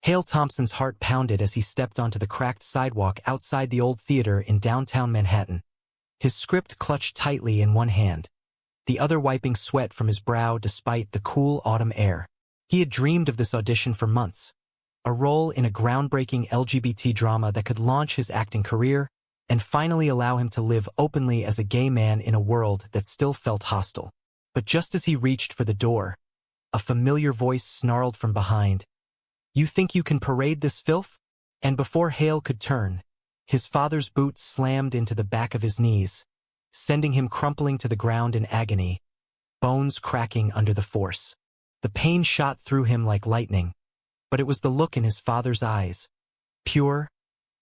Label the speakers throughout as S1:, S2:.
S1: Hale Thompson's heart pounded as he stepped onto the cracked sidewalk outside the old theater in downtown Manhattan. His script clutched tightly in one hand, the other wiping sweat from his brow despite the cool autumn air. He had dreamed of this audition for months, a role in a groundbreaking LGBT drama that could launch his acting career and finally allow him to live openly as a gay man in a world that still felt hostile. But just as he reached for the door, a familiar voice snarled from behind, "You think you can parade this filth?" And before Hale could turn, his father's boot slammed into the back of his knees, sending him crumpling to the ground in agony, bones cracking under the force. The pain shot through him like lightning, but it was the look in his father's eyes, pure,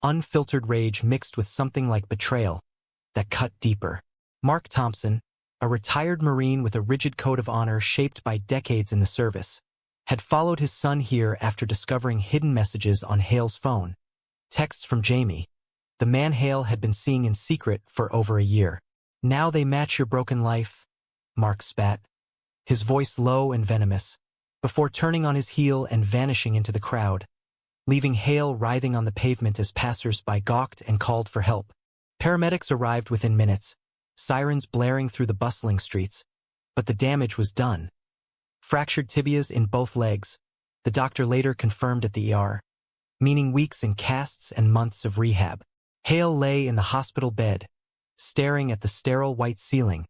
S1: unfiltered rage mixed with something like betrayal, that cut deeper. Mark Thompson, a retired Marine with a rigid code of honor shaped by decades in the service, had followed his son here after discovering hidden messages on Hale's phone. Texts from Jamie, the man Hale had been seeing in secret for over a year. "Now they match your broken life," Mark spat, his voice low and venomous, before turning on his heel and vanishing into the crowd, leaving Hale writhing on the pavement as passers-by gawked and called for help. Paramedics arrived within minutes, sirens blaring through the bustling streets, but the damage was done. Fractured tibias in both legs, the doctor later confirmed at the ER, meaning weeks in casts and months of rehab. Hale lay in the hospital bed, staring at the sterile white ceiling,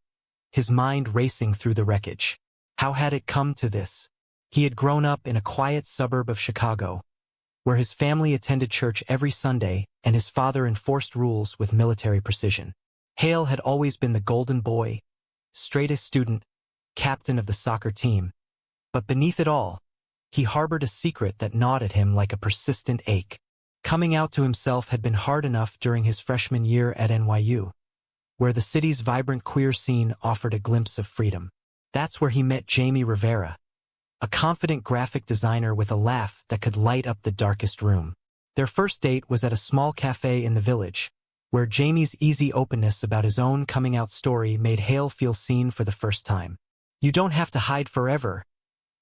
S1: his mind racing through the wreckage. How had it come to this? He had grown up in a quiet suburb of Chicago, where his family attended church every Sunday and his father enforced rules with military precision. Hale had always been the golden boy, straightest student, captain of the soccer team. But beneath it all, he harbored a secret that gnawed at him like a persistent ache. Coming out to himself had been hard enough during his freshman year at NYU, where the city's vibrant queer scene offered a glimpse of freedom. That's where he met Jamie Rivera, a confident graphic designer with a laugh that could light up the darkest room. Their first date was at a small cafe in the village, where Jamie's easy openness about his own coming-out story made Hale feel seen for the first time. "You don't have to hide forever,"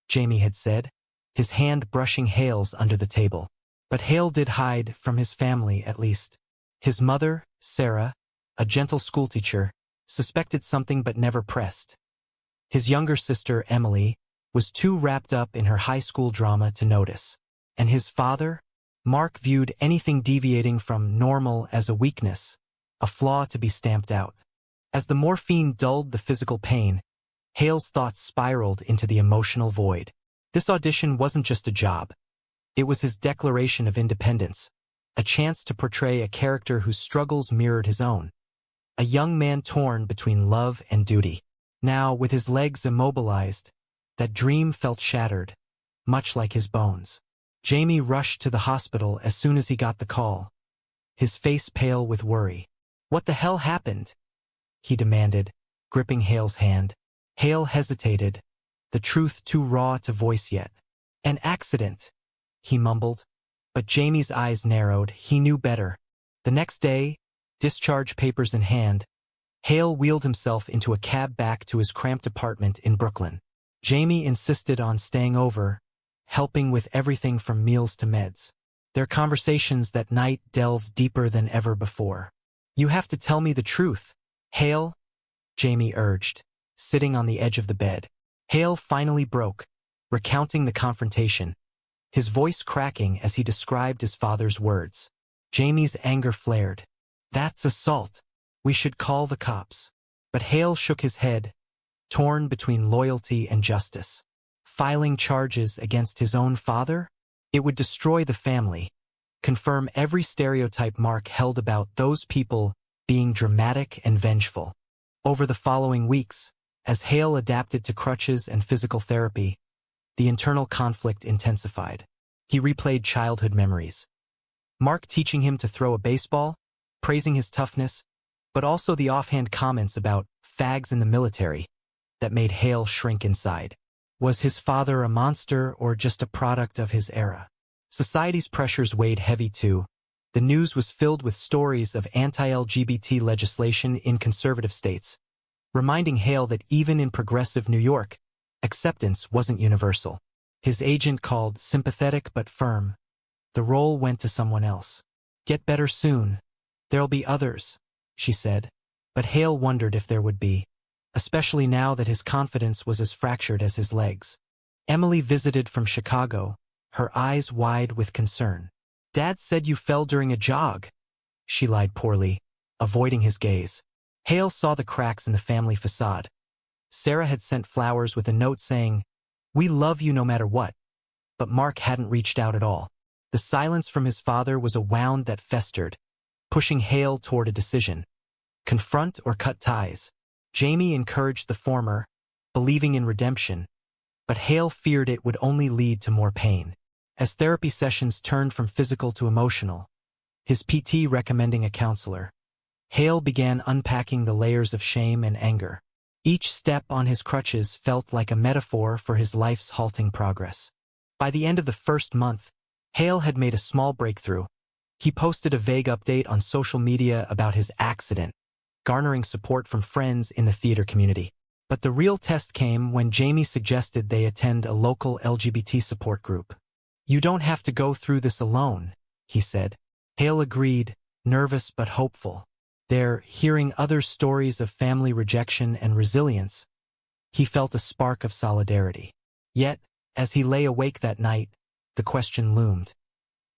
S1: Jamie had said, his hand brushing Hale's under the table. But Hale did hide from his family, at least. His mother, Sarah, a gentle schoolteacher, suspected something but never pressed. His younger sister, Emily, was too wrapped up in her high school drama to notice. And his father, Mark, viewed anything deviating from normal as a weakness, a flaw to be stamped out. As the morphine dulled the physical pain, Hale's thoughts spiraled into the emotional void. This audition wasn't just a job. It was his declaration of independence, a chance to portray a character whose struggles mirrored his own. A young man torn between love and duty. Now, with his legs immobilized, that dream felt shattered, much like his bones. Jamie rushed to the hospital as soon as he got the call, his face pale with worry. "What the hell happened?" he demanded, gripping Hale's hand. Hale hesitated, the truth too raw to voice yet. "An accident," he mumbled. But Jamie's eyes narrowed. He knew better. The next day, discharge papers in hand, Hale wheeled himself into a cab back to his cramped apartment in Brooklyn. Jamie insisted on staying over, helping with everything from meals to meds. Their conversations that night delved deeper than ever before. "You have to tell me the truth, Hale," Jamie urged, sitting on the edge of the bed. Hale finally broke, recounting the confrontation, his voice cracking as he described his father's words. Jamie's anger flared. "That's assault. We should call the cops." But Hale shook his head, torn between loyalty and justice. Filing charges against his own father? It would destroy the family, confirm every stereotype Mark held about those people being dramatic and vengeful. Over the following weeks, as Hale adapted to crutches and physical therapy, the internal conflict intensified. He replayed childhood memories. Mark teaching him to throw a baseball, praising his toughness, but also the offhand comments about fags in the military that made Hale shrink inside. Was his father a monster or just a product of his era? Society's pressures weighed heavy too. The news was filled with stories of anti-LGBT legislation in conservative states, reminding Hale that even in progressive New York, acceptance wasn't universal. His agent called sympathetic but firm, The role went to someone else. Get better soon. There'll be others, she said. But Hale wondered if there would be, especially now that his confidence was as fractured as his legs. Emily visited from Chicago, her eyes wide with concern. Dad said you fell during a jog. She lied poorly, avoiding his gaze. Hale saw the cracks in the family facade. Sarah had sent flowers with a note saying, "We love you no matter what." But Mark hadn't reached out at all. The silence from his father was a wound that festered, pushing Hale toward a decision. Confront or cut ties. Jamie encouraged the former, believing in redemption, but Hale feared it would only lead to more pain. As therapy sessions turned from physical to emotional, his PT recommending a counselor, Hale began unpacking the layers of shame and anger. Each step on his crutches felt like a metaphor for his life's halting progress. By the end of the first month, Hale had made a small breakthrough. He posted a vague update on social media about his accident, garnering support from friends in the theater community. But the real test came when Jamie suggested they attend a local LGBT support group. "You don't have to go through this alone," he said. Hale agreed, nervous but hopeful. There, hearing others' stories of family rejection and resilience, he felt a spark of solidarity. Yet, as he lay awake that night, the question loomed.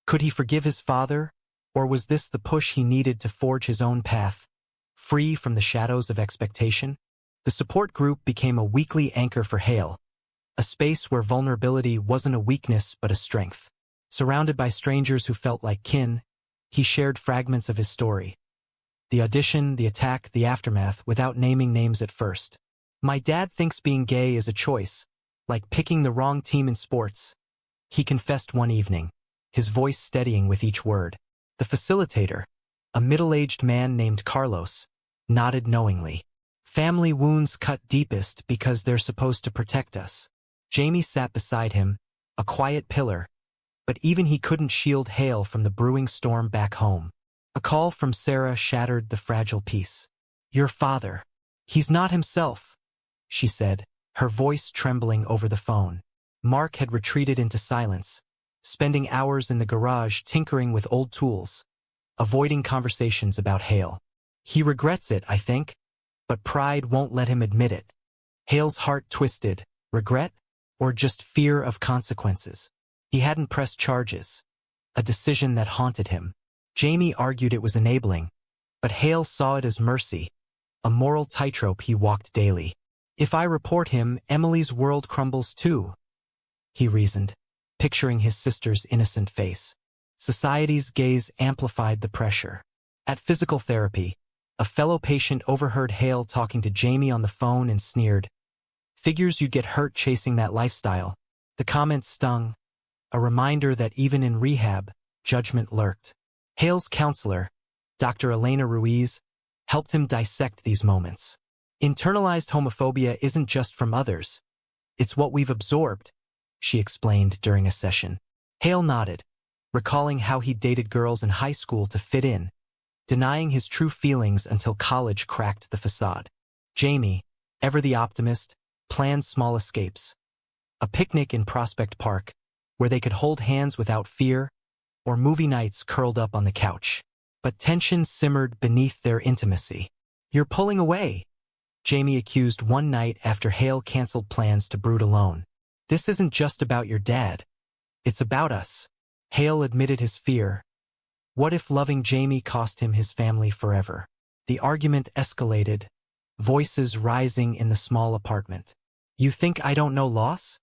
S1: Could he forgive his father, or was this the push he needed to forge his own path, free from the shadows of expectation? The support group became a weekly anchor for Hale, a space where vulnerability wasn't a weakness but a strength. Surrounded by strangers who felt like kin, he shared fragments of his story. The audition, the attack, the aftermath, without naming names at first. "My dad thinks being gay is a choice, like picking the wrong team in sports," he confessed one evening, his voice steadying with each word. The facilitator, a middle-aged man named Carlos, nodded knowingly. "Family wounds cut deepest because they're supposed to protect us." Jamie sat beside him, a quiet pillar, but even he couldn't shield Hale from the brewing storm back home. A call from Sarah shattered the fragile peace. "Your father. He's not himself," she said, her voice trembling over the phone. Mark had retreated into silence, spending hours in the garage tinkering with old tools, avoiding conversations about Hale. "He regrets it, I think, but pride won't let him admit it." Hale's heart twisted. Regret? Or just fear of consequences? He hadn't pressed charges, a decision that haunted him. Jamie argued it was enabling, but Hale saw it as mercy, a moral tightrope he walked daily. "If I report him, Emily's world crumbles too," he reasoned, picturing his sister's innocent face. Society's gaze amplified the pressure. At physical therapy, a fellow patient overheard Hale talking to Jamie on the phone and sneered, "Figures you'd get hurt chasing that lifestyle." The comment stung, a reminder that even in rehab, judgment lurked. Hale's counselor, Dr. Elena Ruiz, helped him dissect these moments. "Internalized homophobia isn't just from others. It's what we've absorbed," she explained during a session. Hale nodded, recalling how he'd dated girls in high school to fit in, denying his true feelings until college cracked the facade. Jamie, ever the optimist, planned small escapes. A picnic in Prospect Park, where they could hold hands without fear, or movie nights curled up on the couch. But tension simmered beneath their intimacy. "You're pulling away," Jamie accused one night after Hale canceled plans to brood alone. "This isn't just about your dad. It's about us." Hale admitted his fear. What if loving Jamie cost him his family forever? The argument escalated, voices rising in the small apartment. "You think I don't know loss?"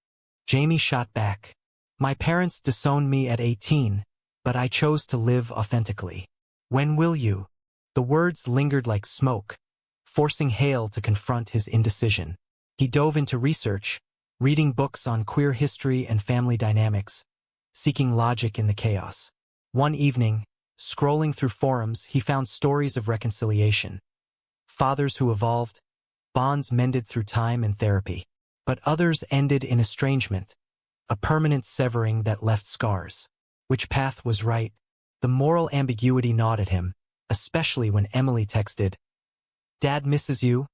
S1: Jamie shot back. "My parents disowned me at 18, but I chose to live authentically. When will you?" The words lingered like smoke, forcing Hale to confront his indecision. He dove into research, reading books on queer history and family dynamics, seeking logic in the chaos. One evening, scrolling through forums, he found stories of reconciliation. Fathers who evolved, bonds mended through time and therapy. But others ended in estrangement, a permanent severing that left scars. Which path was right? The moral ambiguity gnawed at him, especially when Emily texted, "Dad misses you,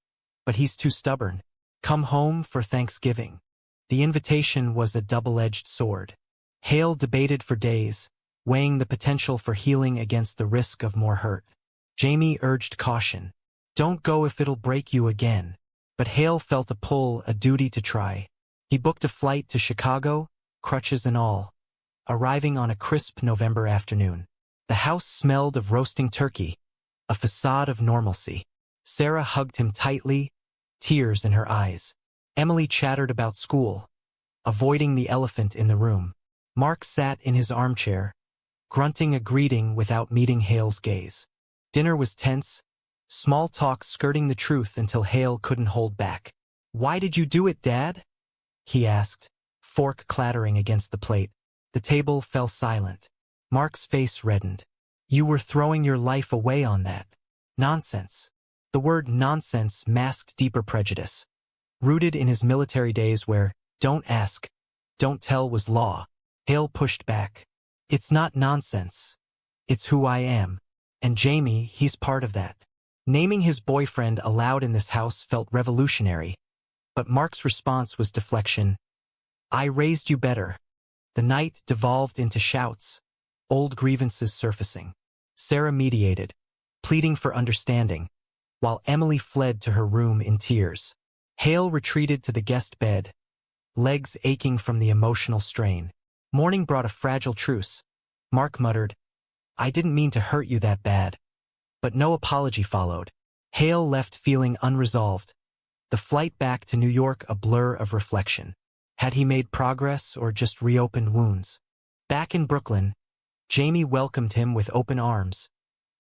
S1: but he's too stubborn. Come home for Thanksgiving." The invitation was a double-edged sword. Hale debated for days, weighing the potential for healing against the risk of more hurt. Jamie urged caution. Don't go if it'll break you again. But Hale felt a pull, a duty to try. He booked a flight to Chicago, crutches and all, arriving on a crisp November afternoon. The house smelled of roasting turkey, a facade of normalcy. Sarah hugged him tightly, tears in her eyes. Emily chattered about school, avoiding the elephant in the room. Mark sat in his armchair, grunting a greeting without meeting Hale's gaze. Dinner was tense, small talk skirting the truth until Hale couldn't hold back. Why did you do it, Dad? He asked, fork clattering against the plate. The table fell silent. Mark's face reddened. You were throwing your life away on that. Nonsense. The word nonsense masked deeper prejudice. Rooted in his military days where don't ask, don't tell was law, Hale pushed back. It's not nonsense. It's who I am. And Jamie, he's part of that. Naming his boyfriend aloud in this house felt revolutionary. But Mark's response was deflection. I raised you better. The night devolved into shouts, old grievances surfacing. Sarah mediated, pleading for understanding, while Emily fled to her room in tears. Hale retreated to the guest bed, legs aching from the emotional strain. Morning brought a fragile truce. Mark muttered, I didn't mean to hurt you that bad. But no apology followed. Hale left feeling unresolved, the flight back to New York a blur of reflection. Had he made progress or just reopened wounds? Back in Brooklyn, Jamie welcomed him with open arms,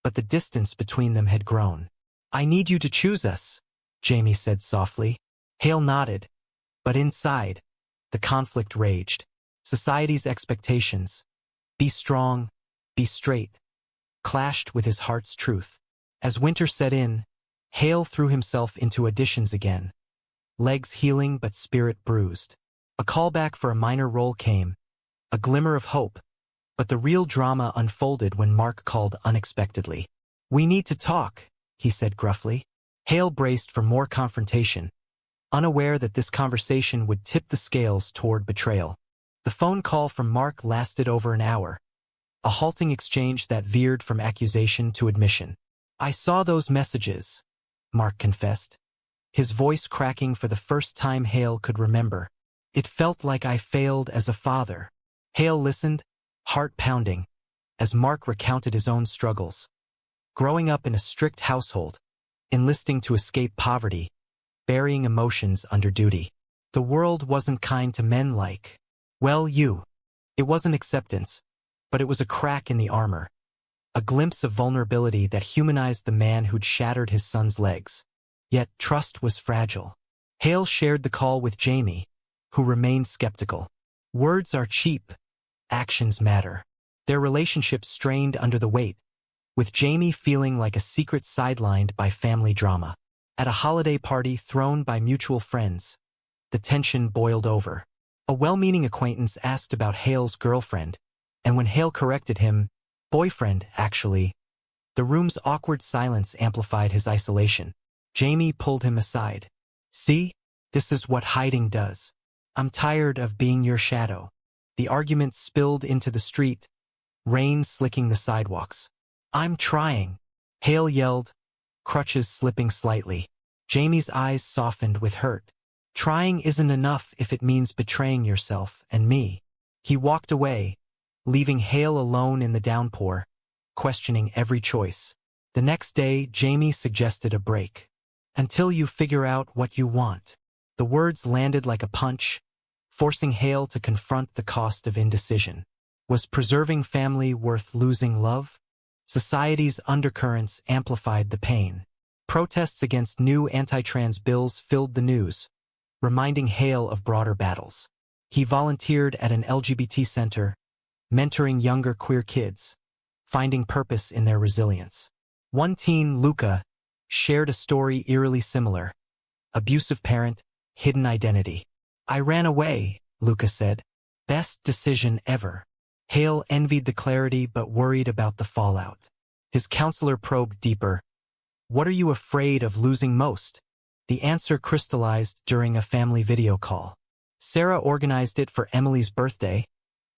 S1: but the distance between them had grown. I need you to choose us, Jamie said softly. Hale nodded, but inside, the conflict raged. Society's expectations, be strong, be straight, clashed with his heart's truth. As winter set in, Hale threw himself into auditions again, legs healing but spirit bruised. A callback for a minor role came, a glimmer of hope, but the real drama unfolded when Mark called unexpectedly. We need to talk, he said gruffly. Hale braced for more confrontation, unaware that this conversation would tip the scales toward betrayal. The phone call from Mark lasted over an hour, a halting exchange that veered from accusation to admission. I saw those messages, Mark confessed, his voice cracking for the first time Hale could remember. It felt like I failed as a father. Hale listened, heart pounding, as Mark recounted his own struggles. Growing up in a strict household, enlisting to escape poverty, burying emotions under duty. The world wasn't kind to men like, well, you. It wasn't acceptance, but it was a crack in the armor, a glimpse of vulnerability that humanized the man who'd shattered his son's legs. Yet trust was fragile. Hale shared the call with Jamie, who remained skeptical. Words are cheap, actions matter. Their relationship strained under the weight, with Jamie feeling like a secret sidelined by family drama. At a holiday party thrown by mutual friends, the tension boiled over. A well-meaning acquaintance asked about Hale's girlfriend, and when Hale corrected him, boyfriend, actually, the room's awkward silence amplified his isolation. Jamie pulled him aside. See, this is what hiding does. I'm tired of being your shadow. The argument spilled into the street, rain slicking the sidewalks. I'm trying, Hale yelled, crutches slipping slightly. Jamie's eyes softened with hurt. Trying isn't enough if it means betraying yourself and me. He walked away, leaving Hale alone in the downpour, questioning every choice. The next day, Jamie suggested a break. Until you figure out what you want. The words landed like a punch, forcing Hale to confront the cost of indecision. Was preserving family worth losing love? Society's undercurrents amplified the pain. Protests against new anti-trans bills filled the news, reminding Hale of broader battles. He volunteered at an LGBT center, mentoring younger queer kids, finding purpose in their resilience. One teen, Luca, shared a story eerily similar. Abusive parent, hidden identity. I ran away, Luca said. Best decision ever. Hale envied the clarity but worried about the fallout. His counselor probed deeper. What are you afraid of losing most? The answer crystallized during a family video call. Sarah organized it for Emily's birthday,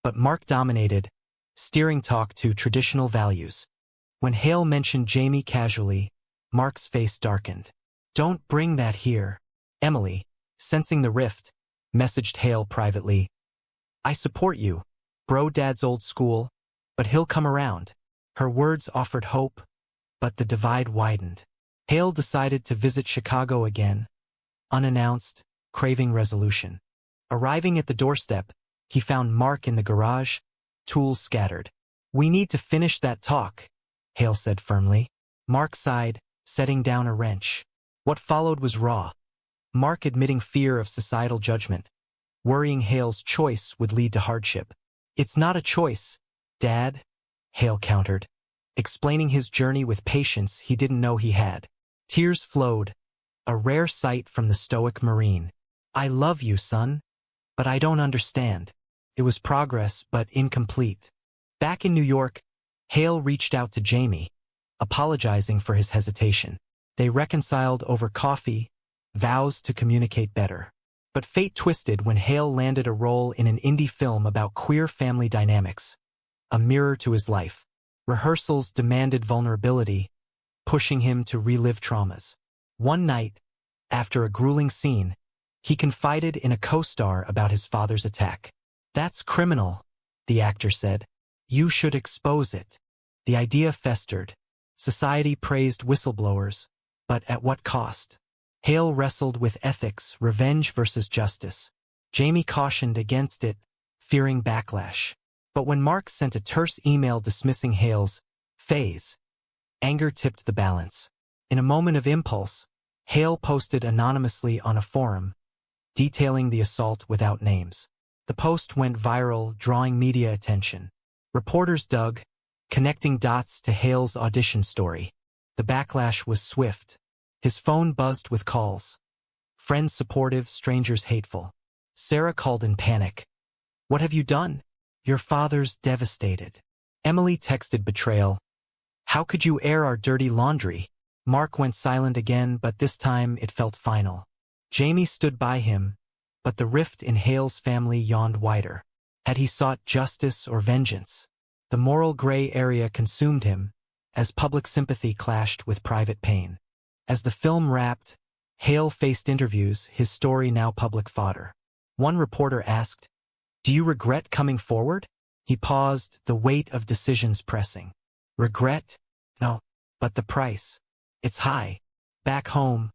S1: but Mark dominated, steering talk to traditional values. When Hale mentioned Jamie casually, Mark's face darkened. "Don't bring that here." Emily, sensing the rift, messaged Hale privately. "I support you, bro. Dad's old school, but he'll come around." Her words offered hope, but the divide widened. Hale decided to visit Chicago again, unannounced, craving resolution. Arriving at the doorstep, he found Mark in the garage, tools scattered. "We need to finish that talk," Hale said firmly. Mark sighed, setting down a wrench. What followed was raw. Mark admitting fear of societal judgment, worrying Hale's choice would lead to hardship. "It's not a choice, Dad," Hale countered, explaining his journey with patience he didn't know he had. Tears flowed, a rare sight from the stoic Marine. "I love you, son, but I don't understand." It was progress, but incomplete. Back in New York, Hale reached out to Jamie, apologizing for his hesitation. They reconciled over coffee, vows to communicate better. But fate twisted when Hale landed a role in an indie film about queer family dynamics, a mirror to his life. Rehearsals demanded vulnerability, pushing him to relive traumas. One night, after a grueling scene, he confided in a co-star about his father's attack. "That's criminal," the actor said. "You should expose it." The idea festered. Society praised whistleblowers, but at what cost? Hale wrestled with ethics, revenge versus justice. Jamie cautioned against it, fearing backlash. But when Mark sent a terse email dismissing Hale's phase, anger tipped the balance. In a moment of impulse, Hale posted anonymously on a forum, detailing the assault without names. The post went viral, drawing media attention. Reporters dug, connecting dots to Hale's audition story. The backlash was swift. His phone buzzed with calls. Friends supportive, strangers hateful. Sarah called in panic. "What have you done? Your father's devastated." Emily texted betrayal. "How could you air our dirty laundry?" Mark went silent again, but this time it felt final. Jamie stood by him, but the rift in Hale's family yawned wider. Had he sought justice or vengeance? The moral gray area consumed him, as public sympathy clashed with private pain. As the film wrapped, Hale faced interviews, his story now public fodder. One reporter asked, "Do you regret coming forward?" He paused, the weight of decisions pressing. "Regret? No. But the price. It's high." Back home,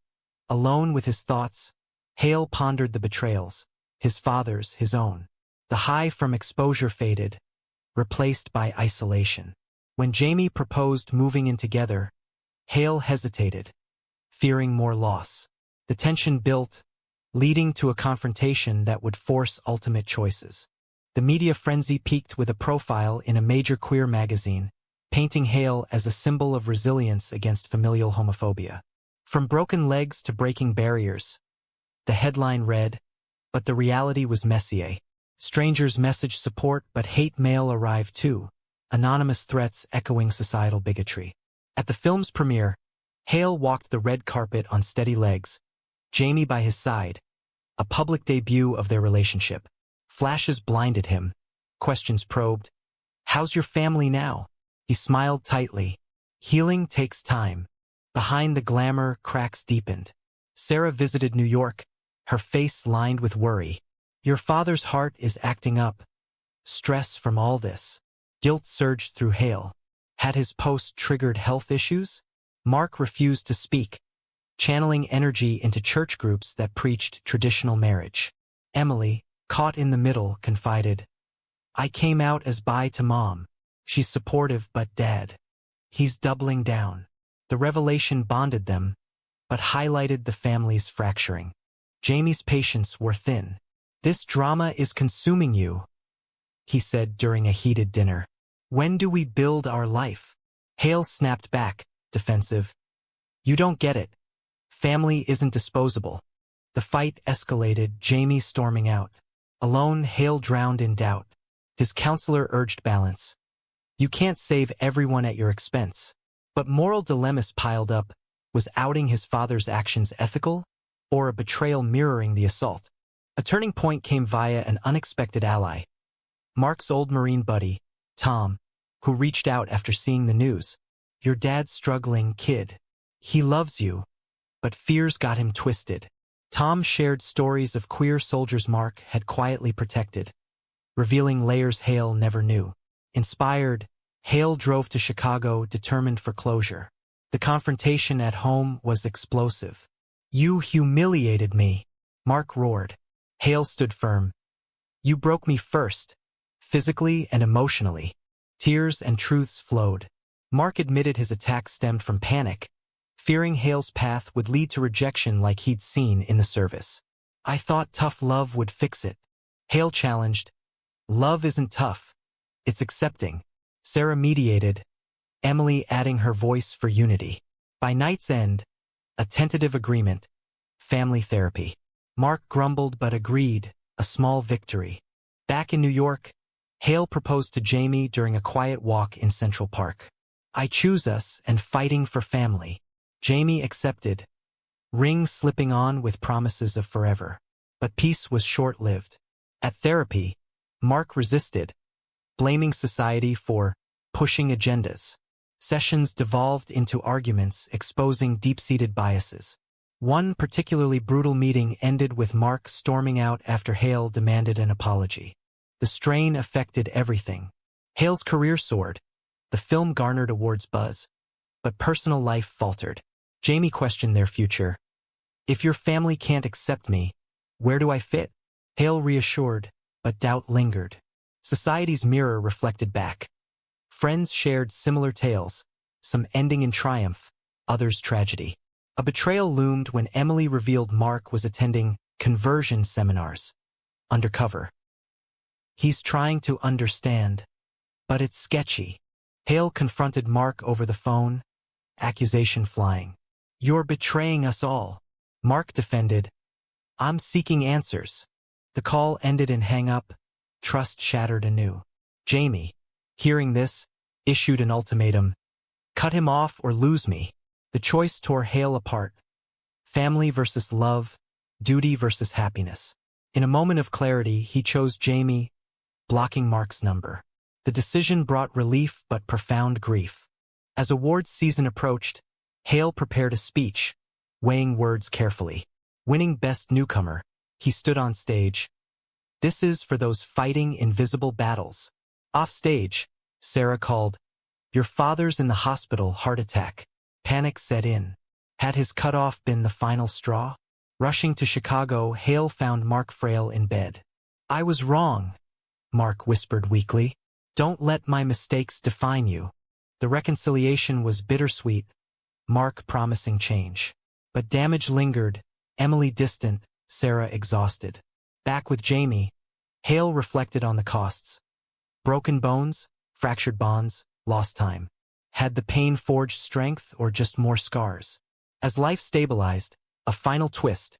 S1: alone with his thoughts, Hale pondered the betrayals, his father's, his own. The high from exposure faded, replaced by isolation. When Jamie proposed moving in together, Hale hesitated, fearing more loss. The tension built, leading to a confrontation that would force ultimate choices. The media frenzy peaked with a profile in a major queer magazine, painting Hale as a symbol of resilience against familial homophobia. From broken legs to breaking barriers, the headline read, but the reality was messier. Strangers messaged support, but hate mail arrived too, anonymous threats echoing societal bigotry. At the film's premiere, Hale walked the red carpet on steady legs, Jamie by his side, a public debut of their relationship. Flashes blinded him. Questions probed. "How's your family now?" He smiled tightly. "Healing takes time." Behind the glamour, cracks deepened. Sarah visited New York, her face lined with worry. "Your father's heart is acting up." Stress from all this. Guilt surged through Hale. Had his post triggered health issues? Mark refused to speak, channeling energy into church groups that preached traditional marriage. Emily, caught in the middle, confided, "I came out as bi to Mom. She's supportive, but Dad, he's doubling down." The revelation bonded them, but highlighted the family's fracturing. Jamie's patience wore thin. "This drama is consuming you," he said during a heated dinner. "When do we build our life?" Hale snapped back, defensive. "You don't get it. Family isn't disposable." The fight escalated, Jamie storming out. Alone, Hale drowned in doubt. His counselor urged balance. "You can't save everyone at your expense." But moral dilemmas piled up. Was outing his father's actions ethical, or a betrayal mirroring the assault? A turning point came via an unexpected ally. Mark's old Marine buddy, Tom, who reached out after seeing the news. Your dad's struggling, kid. He loves you, but fears got him twisted. Tom shared stories of queer soldiers Mark had quietly protected, revealing layers Hale never knew. Inspired, Hale drove to Chicago determined for closure. The confrontation at home was explosive. You humiliated me, Mark roared. Hale stood firm. You broke me first, physically and emotionally. Tears and truths flowed. Mark admitted his attack stemmed from panic, fearing Hale's path would lead to rejection like he'd seen in the service. I thought tough love would fix it. Hale challenged. Love isn't tough. It's accepting. Sarah mediated, Emily adding her voice for unity. By night's end, a tentative agreement. Family therapy. Mark grumbled but agreed, a small victory. Back in New York, Hale proposed to Jamie during a quiet walk in Central Park. I choose us and fighting for family. Jamie accepted, ring slipping on with promises of forever. But peace was short-lived. At therapy, Mark resisted, blaming society for pushing agendas. Sessions devolved into arguments exposing deep-seated biases. One particularly brutal meeting ended with Mark storming out after Hale demanded an apology. The strain affected everything. Hale's career soared. The film garnered awards buzz. But personal life faltered. Jamie questioned their future. If your family can't accept me, where do I fit? Hale reassured, but doubt lingered. Society's mirror reflected back. Friends shared similar tales, some ending in triumph, others tragedy. A betrayal loomed when Emily revealed Mark was attending conversion seminars. Undercover. He's trying to understand, but it's sketchy. Hale confronted Mark over the phone, accusation flying. You're betraying us all. Mark defended. I'm seeking answers. The call ended in hang-up, trust shattered anew. Jamie, hearing this, issued an ultimatum. Cut him off or lose me. The choice tore Hale apart. Family versus love, duty versus happiness. In a moment of clarity, he chose Jamie, blocking Mark's number. The decision brought relief but profound grief. As awards season approached, Hale prepared a speech, weighing words carefully. Winning Best Newcomer, he stood on stage. This is for those fighting invisible battles. Offstage, Sarah called, Your father's in the hospital, heart attack. Panic set in. Had his cutoff been the final straw? Rushing to Chicago, Hale found Mark frail in bed. I was wrong, Mark whispered weakly. Don't let my mistakes define you. The reconciliation was bittersweet, Mark promising change. But damage lingered, Emily distant, Sarah exhausted. Back with Jamie, Hale reflected on the costs. Broken bones, fractured bonds, lost time. Had the pain forged strength or just more scars? As life stabilized, a final twist.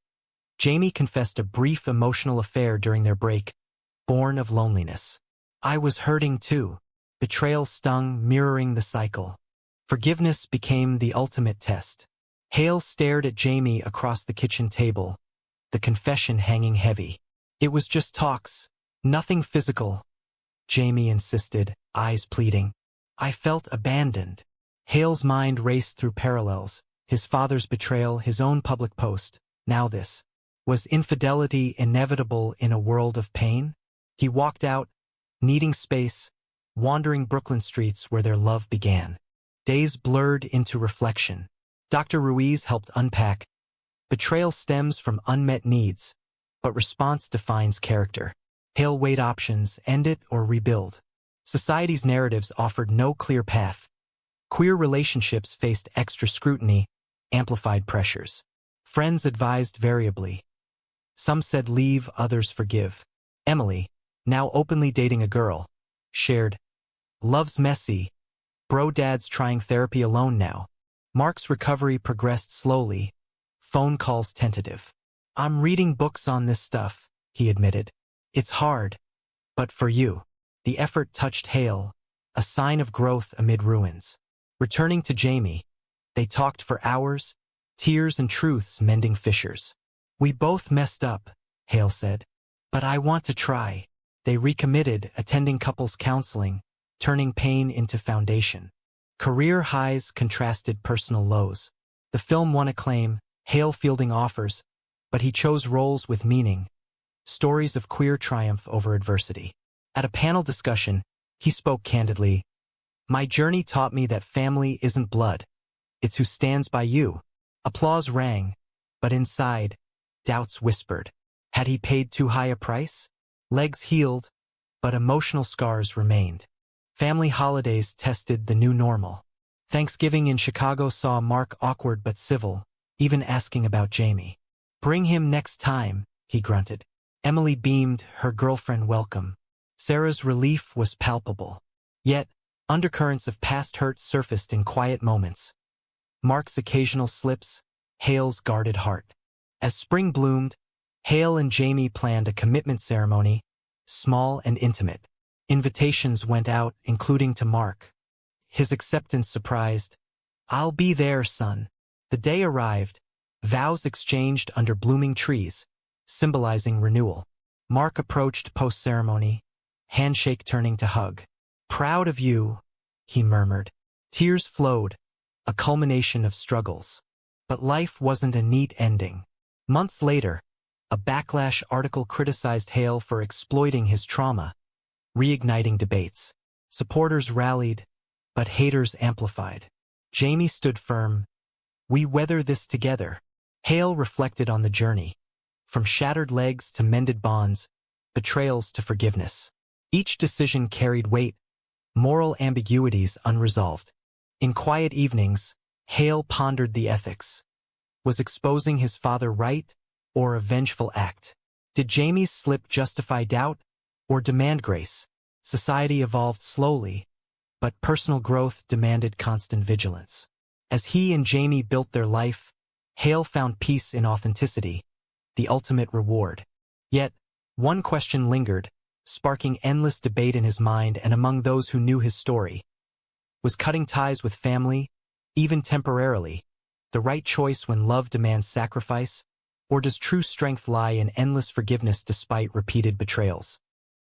S1: Jamie confessed a brief emotional affair during their break, born of loneliness. I was hurting too. Betrayal stung, mirroring the cycle. Forgiveness became the ultimate test. Hale stared at Jamie across the kitchen table, the confession hanging heavy. It was just talks, nothing physical. Jamie insisted, eyes pleading. I felt abandoned. Hale's mind raced through parallels, his father's betrayal, his own public post. Now this. Was infidelity inevitable in a world of pain? He walked out, needing space, wandering Brooklyn streets where their love began. Days blurred into reflection. Dr. Ruiz helped unpack. Betrayal stems from unmet needs, but response defines character. Hale weighed options, end it or rebuild. Society's narratives offered no clear path. Queer relationships faced extra scrutiny, amplified pressures. Friends advised variably. Some said leave, others forgive. Emily, now openly dating a girl, shared, love's messy. Bro dad's trying therapy alone now. Mark's recovery progressed slowly, phone calls tentative. I'm reading books on this stuff, he admitted. It's hard. But for you. The effort touched Hale, a sign of growth amid ruins. Returning to Jamie, they talked for hours, tears and truths mending fissures. We both messed up, Hale said. But I want to try. They recommitted, attending couples counseling, turning pain into foundation. Career highs contrasted personal lows. The film won acclaim, Hale fielding offers, but he chose roles with meaning, stories of queer triumph over adversity. At a panel discussion, he spoke candidly, "My journey taught me that family isn't blood. It's who stands by you." Applause rang, but inside, doubts whispered. Had he paid too high a price? Legs healed, but emotional scars remained. Family holidays tested the new normal. Thanksgiving in Chicago saw Mark awkward but civil, even asking about Jamie. "Bring him next time," he grunted. Emily beamed, her girlfriend welcome. Sarah's relief was palpable. Yet, undercurrents of past hurt surfaced in quiet moments. Mark's occasional slips, Hale's guarded heart. As spring bloomed, Hale and Jamie planned a commitment ceremony, small and intimate. Invitations went out, including to Mark. His acceptance surprised. "I'll be there, son." The day arrived, vows exchanged under blooming trees, symbolizing renewal. Mark approached post-ceremony, handshake turning to hug. "Proud of you," he murmured. Tears flowed, a culmination of struggles. But life wasn't a neat ending. Months later, a backlash article criticized Hale for exploiting his trauma, reigniting debates. Supporters rallied, but haters amplified. Jamie stood firm. "We weather this together." Hale reflected on the journey, from shattered legs to mended bonds, betrayals to forgiveness. Each decision carried weight, moral ambiguities unresolved. In quiet evenings, Hale pondered the ethics. Was exposing his father right, or a vengeful act? Did Jamie's slip justify doubt, or demand grace? Society evolved slowly, but personal growth demanded constant vigilance. As he and Jamie built their life, Hale found peace in authenticity, the ultimate reward. Yet, one question lingered, sparking endless debate in his mind and among those who knew his story. Was cutting ties with family, even temporarily, the right choice when love demands sacrifice, or does true strength lie in endless forgiveness despite repeated betrayals?